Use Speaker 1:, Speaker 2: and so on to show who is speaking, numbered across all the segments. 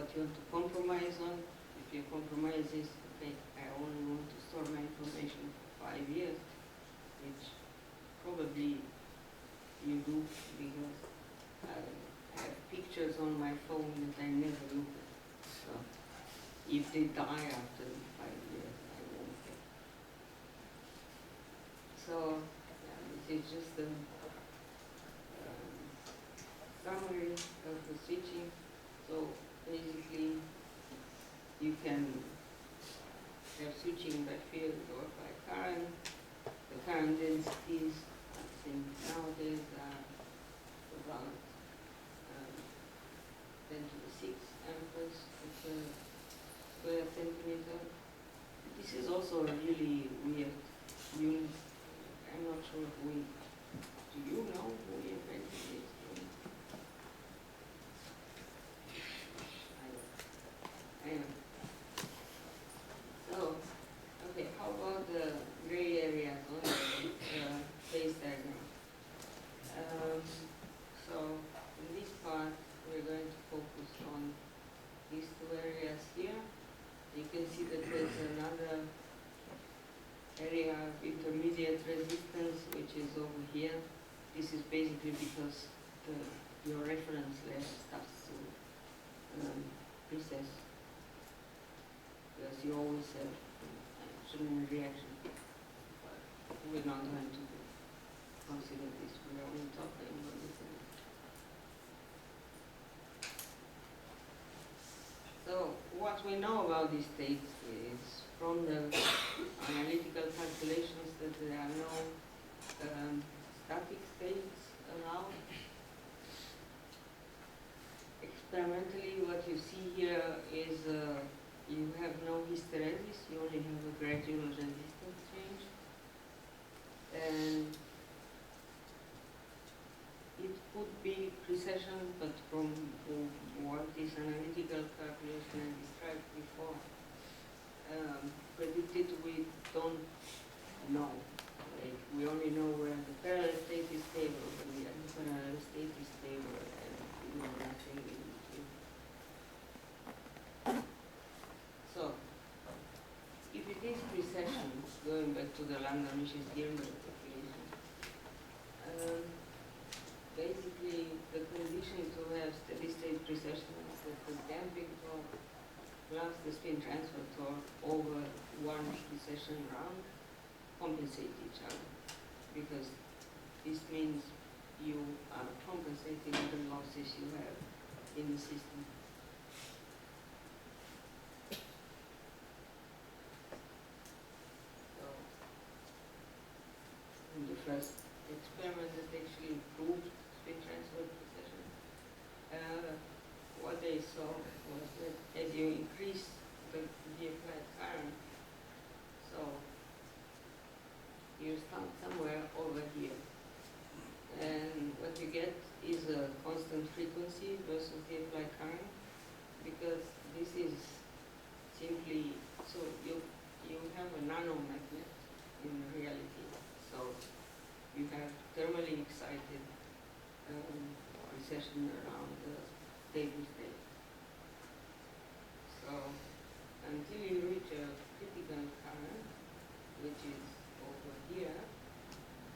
Speaker 1: what you have to compromise on. If your compromise is, okay, I only want to store my information for 5 years, which probably you do because I have pictures on my phone that I never look at. So if they die after 5 years, I won't care. So yeah, this is just a summary of the switching. So basically, you can have switching by field or by current. The current densities, I think nowadays are about 10 to the 6 amperes per square centimeter. This is also a really weird unit. I'm not sure if we, do you know who invented this? Anyway. So, okay, how about the gray areas on the phase diagram? So, in this part, we're going to focus on these two areas here. You can see that there's another area of intermediate resistance, which is over here. This is basically because your reference layer starts to recess. Because you always have certain reaction. But we're not going to consider this. We're only talking about this. So what we know about these states is from the analytical calculations that there are no static states allowed. Experimentally, what you see here is you have no hysteresis, you only have a gradual resistance change. And it could be precession, but from what this analytical calculation I described before predicted, we don't know. Like, we only know where the parallel state is stable, but the antiparallel state is stable, and we know nothing in between. So, if it is precession, going back to the Landau-Michels-Girnberg calculation, basically the condition to have steady state precession is that the damping torque plus the spin transfer torque over one precession round compensate each other, because this means you are compensating the losses you have in the system. So, in the first experiment that actually proved spin transfer precession, what they saw was that as you increase the applied current, so you start somewhere over here. And what you get is a constant frequency versus the applied current, because this is simply, so you have a nanomagnet in reality. So you have thermally excited precession around the stable state. So until you reach a critical current, which is over here,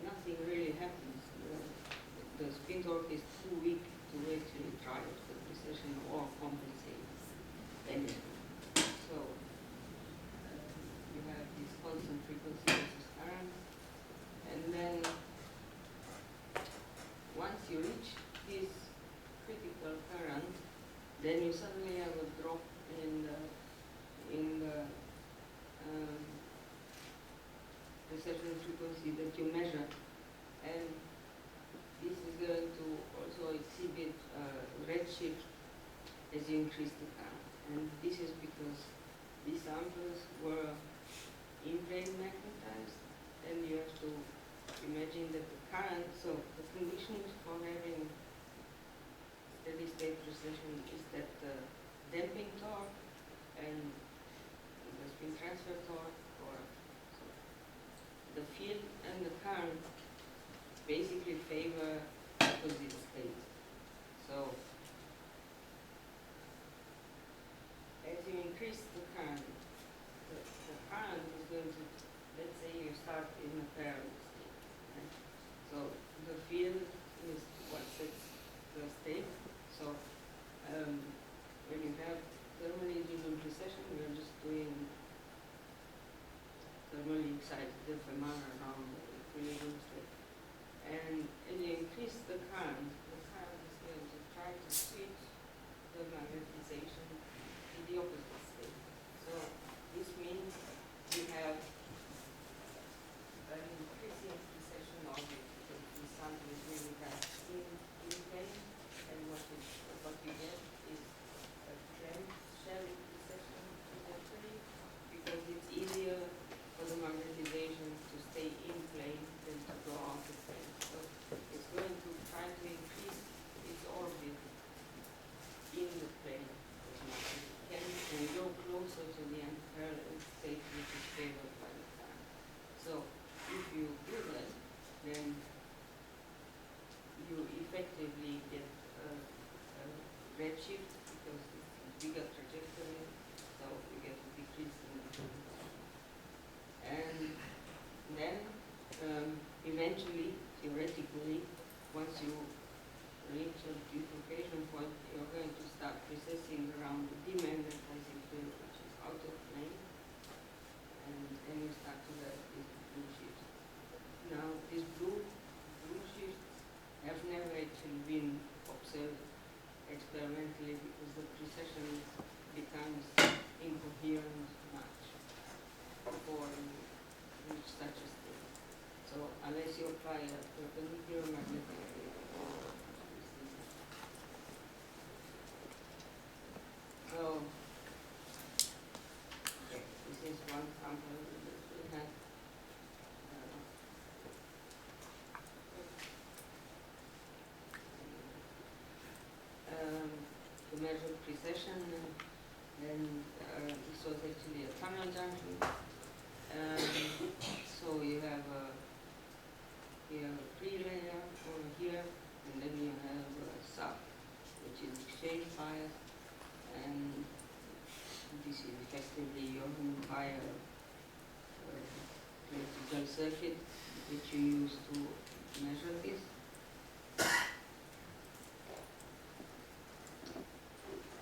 Speaker 1: nothing really happens. The spin torque is too weak to actually drive the precession or compensate anything. So you have this constant frequency versus current, and then once you reach this critical current, then you suddenly have a drop in the precession frequency that you measure, and this is going to also exhibit redshift as you increase the current. And this is because these samples were in-plane magnetized, and you have to imagine that the current, so the conditions for having steady state precession is that the damping torque and the spin transfer torque, or so the field and the current basically favor opposite states. So increase the current, the current is going to, let's say you start in a parallel state. Right? So the field is what sets the state. So when you have thermally driven precession, we are just doing thermally excited FMR around the equilibrium state. And you increase the current is going to try to switch the magnetization in the opposite state. So this means you have an increasing precession object because the sample is really fast in plane, and what you get is a trend shell precession trajectory because it's easier for the magnetization to stay in plane than to go out of plane. So it's going to try to increase its orbit in the plane as much as it can and go closer to the antiparallel state which is favored by the current. So if you do that, then you effectively get a redshift because it's a bigger trajectory, so you get a decrease in the frequency. And then eventually, theoretically, once you reach a bifurcation point, you're going to start precessing around the demagnetizing field, which is out of plane, and then you start to have these blue shifts. Now, these blue shifts have never actually been observed experimentally because the precession becomes incoherent much before you reach such a state. So unless you apply a perpendicular magnetic field. So okay, this is one sample that we had. To measure precession, and this was actually a tunnel junction. So you have a free layer over here, and then you have a sub, which is exchange bias, and this is effectively your entire electrical circuit which you use to measure this.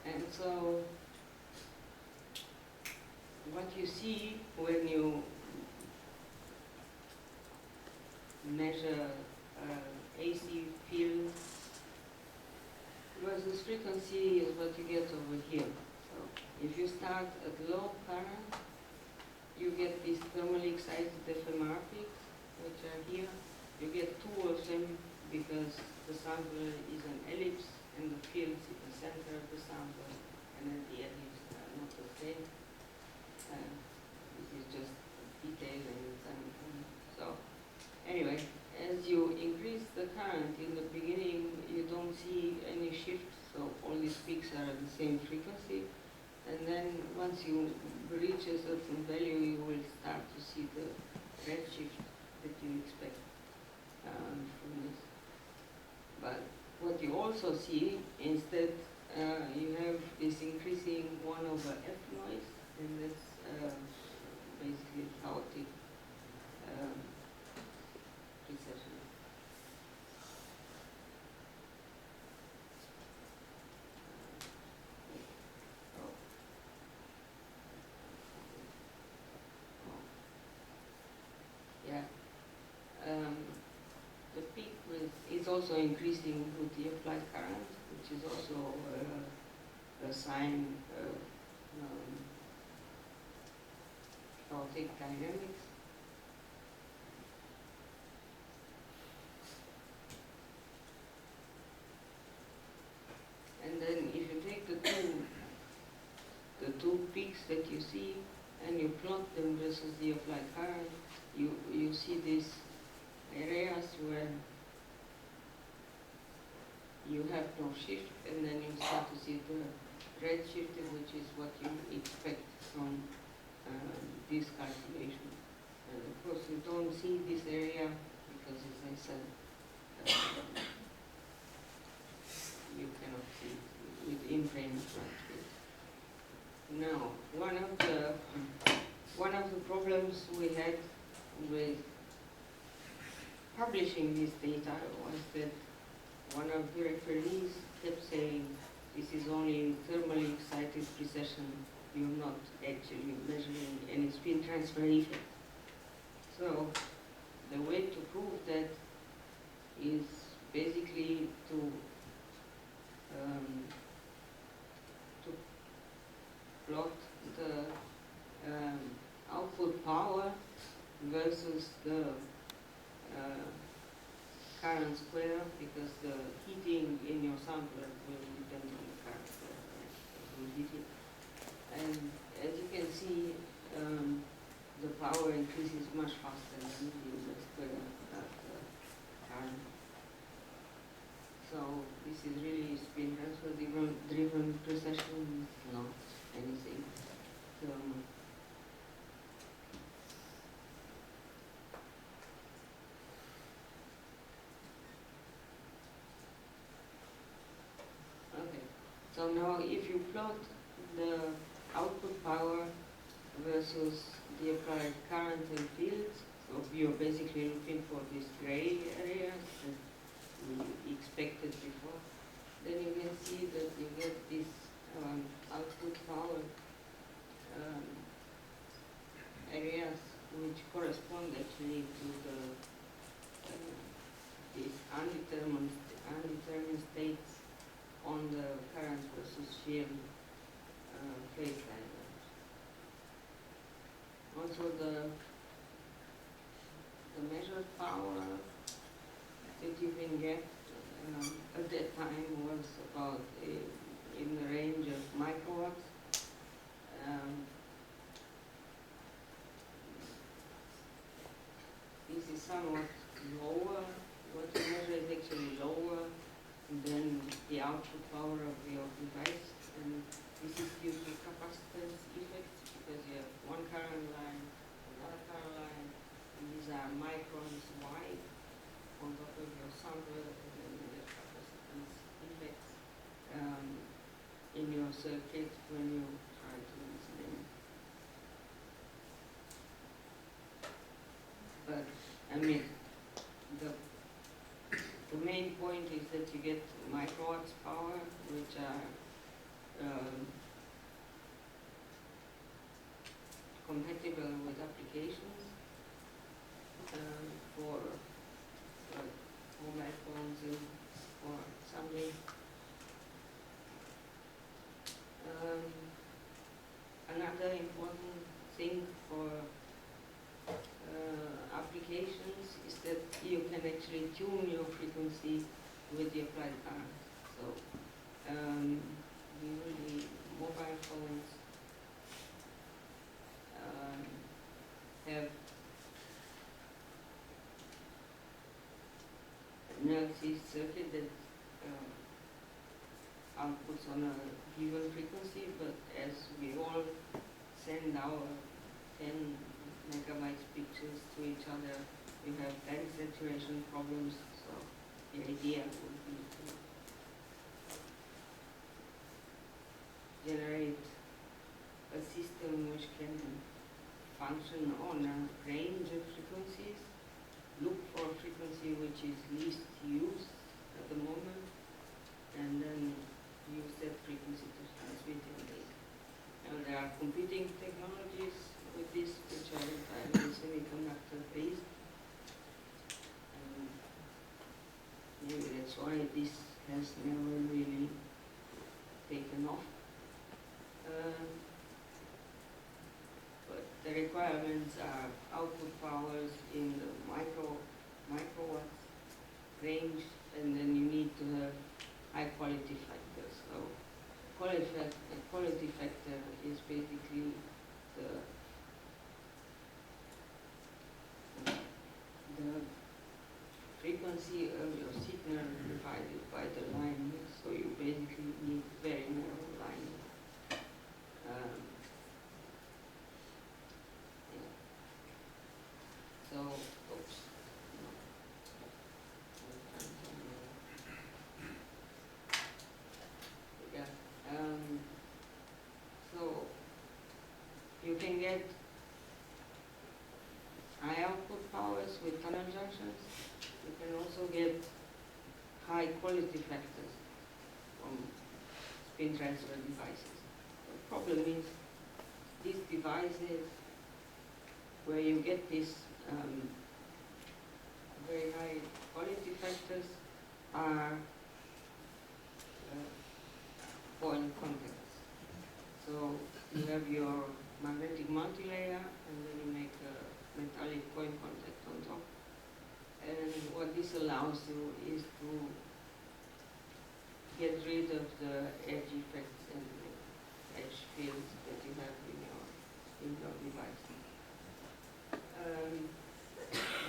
Speaker 1: And so what you see when you measure AC field versus frequency is what you get over here. So if you start at low current, you get these thermally excited FMR peaks, which are here. You get two of them because the sample is an ellipse and the fields in the center of the sample, and then the ellipse are not the same. This is just detail and so anyway, as you increase the current in the beginning, you don't see any shift, so all these peaks are at the same frequency. And then once you reach a certain value, you will start to see the redshift that you expect from this. But what you also see, instead, you have this increasing 1 over F noise, and that's basically chaotic precession. Yeah. The peak is also increasing with the applied current, which is also a sign of chaotic dynamics. And then if you take the two peaks that you see and you plot them versus the applied current, you see these areas where you have no shift, and then you start to see the red shifted, which is what you expect from this calculation. And of course, you don't see this area because, as I said, you cannot see it with in-plane transcript. Now, one of the problems we had with publishing this data was that one of the referees kept saying, this is only thermally excited precession, you're not actually measuring any spin transfer effect. So the way to prove that is basically to plot the output power versus the current square, because the heating in your sampler will depend on the current square, right? It will heat it. And as you can see, the power increases much faster than the square of the current. So this is really spin transfer driven precession, not anything thermal. Okay, so now if you plot the output power versus the applied current and fields, so you're basically looking for this gray area that we expected before, then you can see that you get this output power areas which correspond actually to the these undetermined states on the current versus field phase diagrams. Also the measured power that you can get at that time was about in the range of microwatts. This is somewhat lower. What you measure is actually lower than the output power of your device, and this is due to capacitance effects because you have one current line, another current line, and these are microns wide on top of your sampler, and then you have capacitance effects in your circuit when you try to use them. But I mean, the main point is that you get microwatts power, which are compatible with applications for mobile phones and for something. Another important thing for applications is that you can actually tune your frequency with the applied current. So usually mobile phones have an LC circuit that outputs on a given frequency, but as we all send our 10 megabytes pictures to each other, you have band saturation problems, so the idea would be to generate a system which can function on a range of frequencies, look for a frequency which is least used at the moment, and then use that frequency to transmit your data. Now there are computing technologies with this which are entirely semiconductor based. Maybe that's why this has never really taken off. But the requirements are output powers in the microwatts range, and then you need to have high quality factors. So quality factor is basically the frequency of your signal divided by the line. So you basically need very narrow line. Yeah. So, oops. Yeah. So can get high output powers with tunnel junctions. You can also get high quality factors from spin transfer devices. The problem is these devices where you get these very high quality factors are point contacts. So you have your magnetic multilayer and then you make a metallic point contact on top. And what this allows you is to get rid of the edge effects and the edge fields that you have in your device.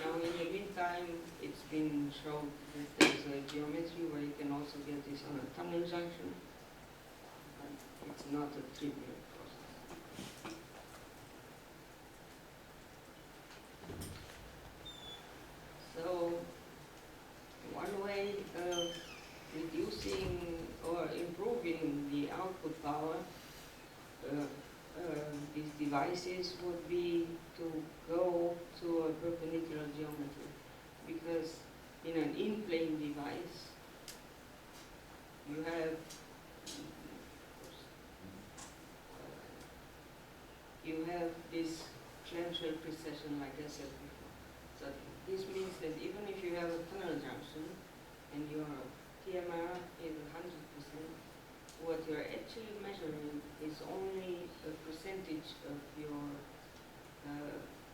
Speaker 1: Now in the meantime, it's been shown that there's a geometry where you can also get this on a tunnel junction. But it's not a trivial process. So one way of reducing or improving the output power these devices would be to go to a perpendicular geometry, because in an in-plane device you have this clamshell precession, like I said before. So this means that even if you have a tunnel junction and your TMR is 100%, what you're actually measuring is only a percentage of your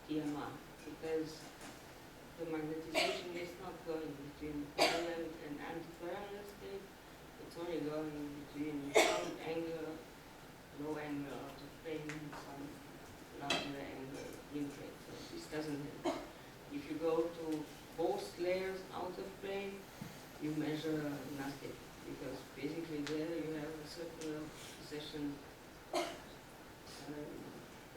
Speaker 1: TMR, because the magnetization is not going between parallel and anti-parallel state. It's only going between some angle, low angle out of plane, and some larger angle in plane. So this doesn't help. If you go to both layers out of plane, you measure nothing, because basically there you have a circular precession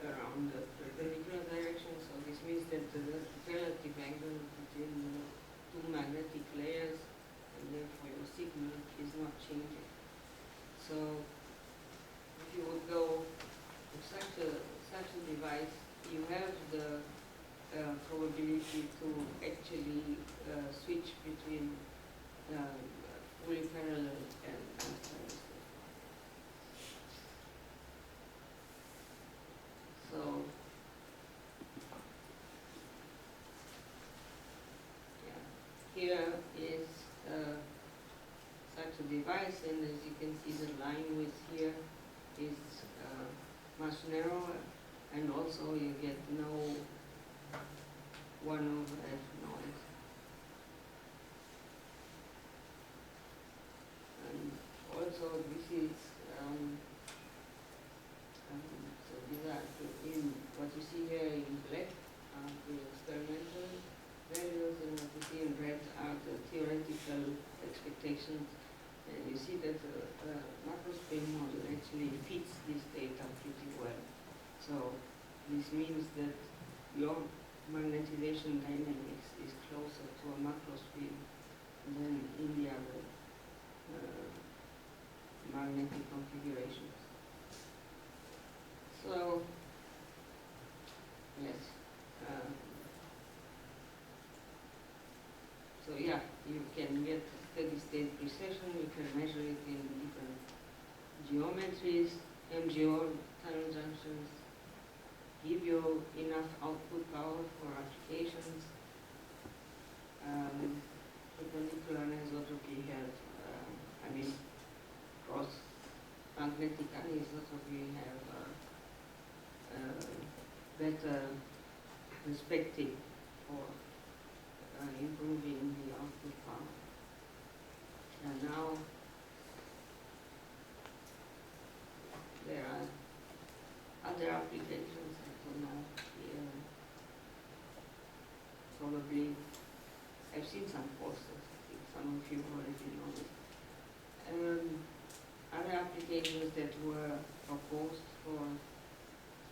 Speaker 1: around the perpendicular direction. So this means that the relative angle between the two magnetic layers, and therefore your signal, is not changing. So if you would go to such a device, you have the probability to actually switch between fully parallel and anti-parallel. So, yeah, here is such a device, and as you can see, the line width here is much narrower, and also you get no 1/f noise. And also this is so these are in what you see here in black are the experimental values, and what you see in red are the theoretical expectations. And you see that the macrospin model actually fits this data pretty well. So this means that your magnetization dynamics is closer to a macrospin than in the other magnetic configurations. So, yes. So yeah, you can get steady state precession, you can measure it in different geometries, MGO tunnel junctions, give you enough output power for applications. Perpendicular anisotropy have, cross magnetic anisotropy have better perspective for improving the output power. And now there are other applications, I don't know, probably I've seen some posters, I think some of you already know it. Other applications that were proposed for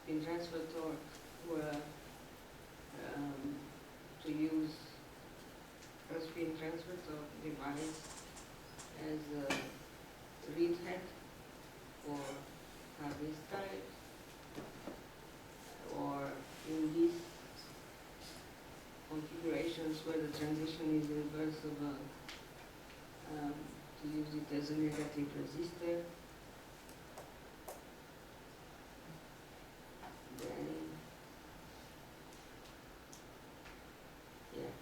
Speaker 1: spin transfer torque were to use a spin transfer torque device as a read head for hard disk drives, where the transition is reversible, to use it as a negative resistor. Then, yeah,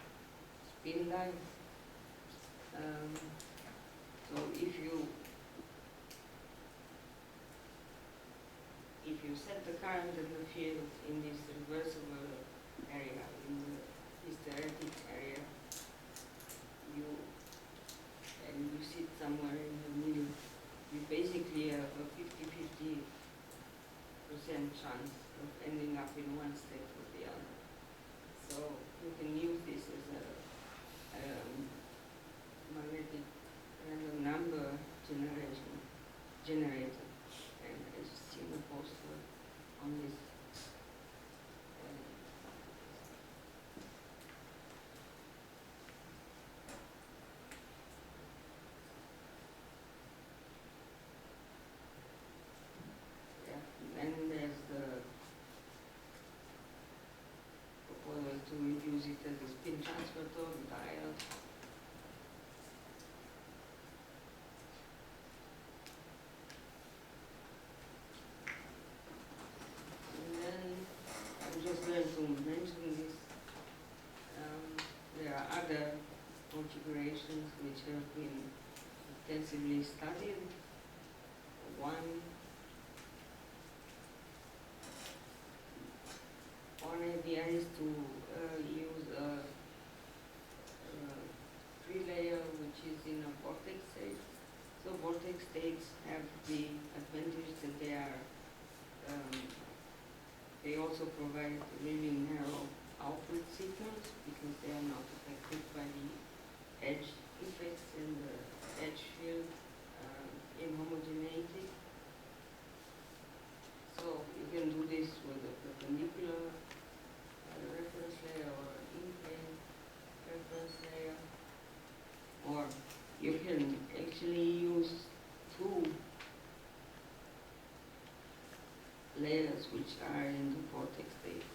Speaker 1: spin line. So if you set the current and the field in this reversible area, in the hysteretic area, and you sit somewhere in the middle, you basically have a 50-50% chance of ending up in one state or the other. So you can use this as a magnetic random number generator. And I just seen a poster on this. Then there's the proposal to use it as a spin transfer dial. And then I'm just going to mention this. There are other configurations which have been extensively studied. One idea is to use a free layer which is in a vortex state. So vortex states have the advantage that they also provide really narrow output signals because they are not affected by the edge effects and the edge field inhomogeneity. So you can do this with a perpendicular reference layer or in-plane reference layer, or you can actually use two layers which are in the vortex state.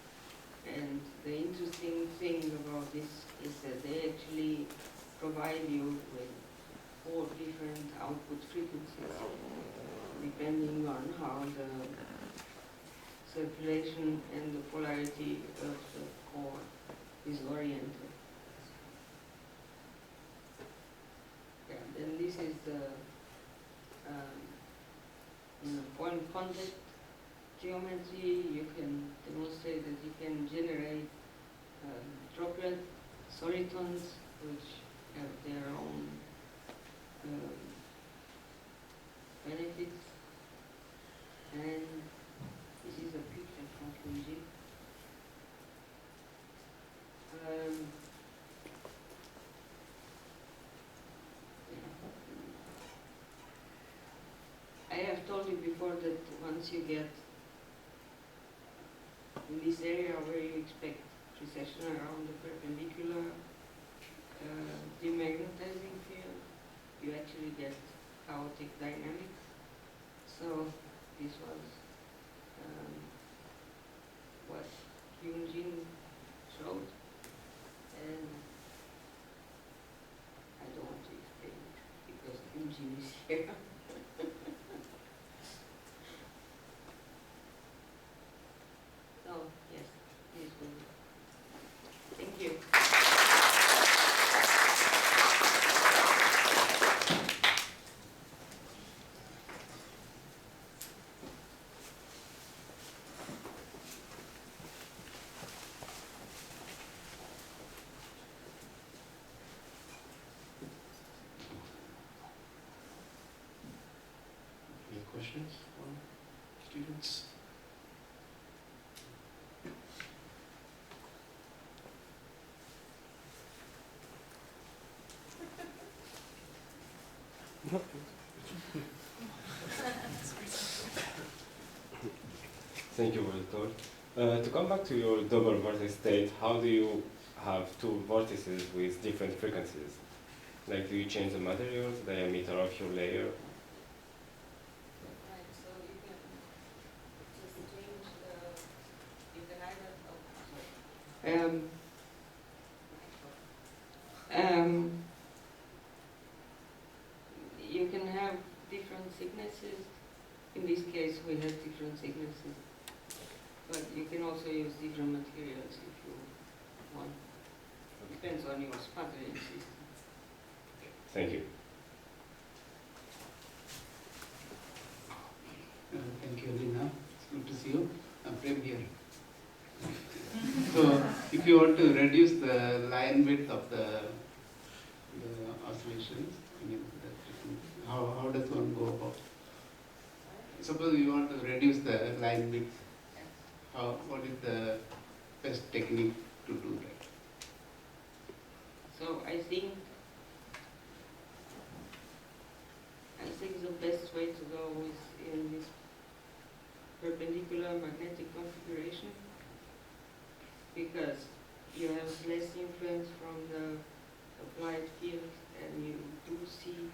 Speaker 1: And the interesting thing about this is that they actually provide you with 4 different output frequencies depending on how the circulation and the polarity of the core is oriented. Yeah, then this is the point contact geometry. You can demonstrate that you can generate droplet solitons which have their own benefits. And this is a picture from Fuji. I have told you before that once you get in this area where you expect precession around the perpendicular demagnetizing field, you actually get chaotic dynamics. So this was what Hyun-Jin showed, and I don't want to explain it because Hyun-Jin is here. So yes, this will. Thank you.
Speaker 2: Any questions from students? Thank you for the talk. To come back to your double vortex state, how do you have 2 vortices with different frequencies? Like, do you change the materials, diameter of your layer?
Speaker 1: Right, so you can just change you can either, thicknesses. In this case, we have different thicknesses. But you can also use different materials if you want. Depends on your sputtering system.
Speaker 2: Thank you.
Speaker 3: Thank you, Alina. It's good to see you. I'm Prem here. So, if you want to reduce the line width of the oscillations, I mean, how does one go about? Suppose you want to reduce the line width. What is the best technique to do that?
Speaker 1: So I think the best way to go is in this perpendicular magnetic configuration, because you have less influence from the applied field and you do see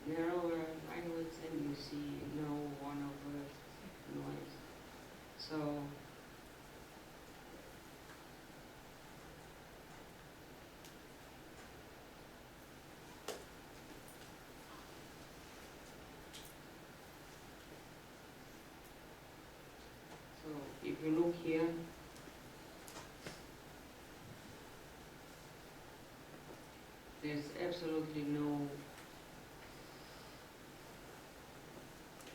Speaker 1: narrower line widths and you see no 1/over noise. So if you look here, there's absolutely no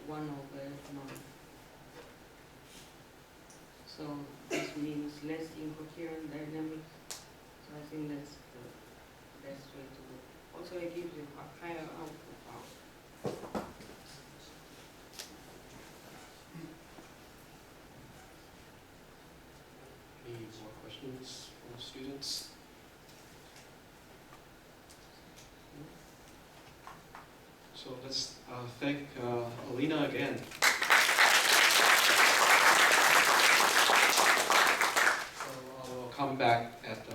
Speaker 1: 1/over none. So this means less incoherent dynamics. So I think that's the best way to go. Also, it gives you a higher output power.
Speaker 4: Any more questions from students? So let's thank Alina again. So I'll come back at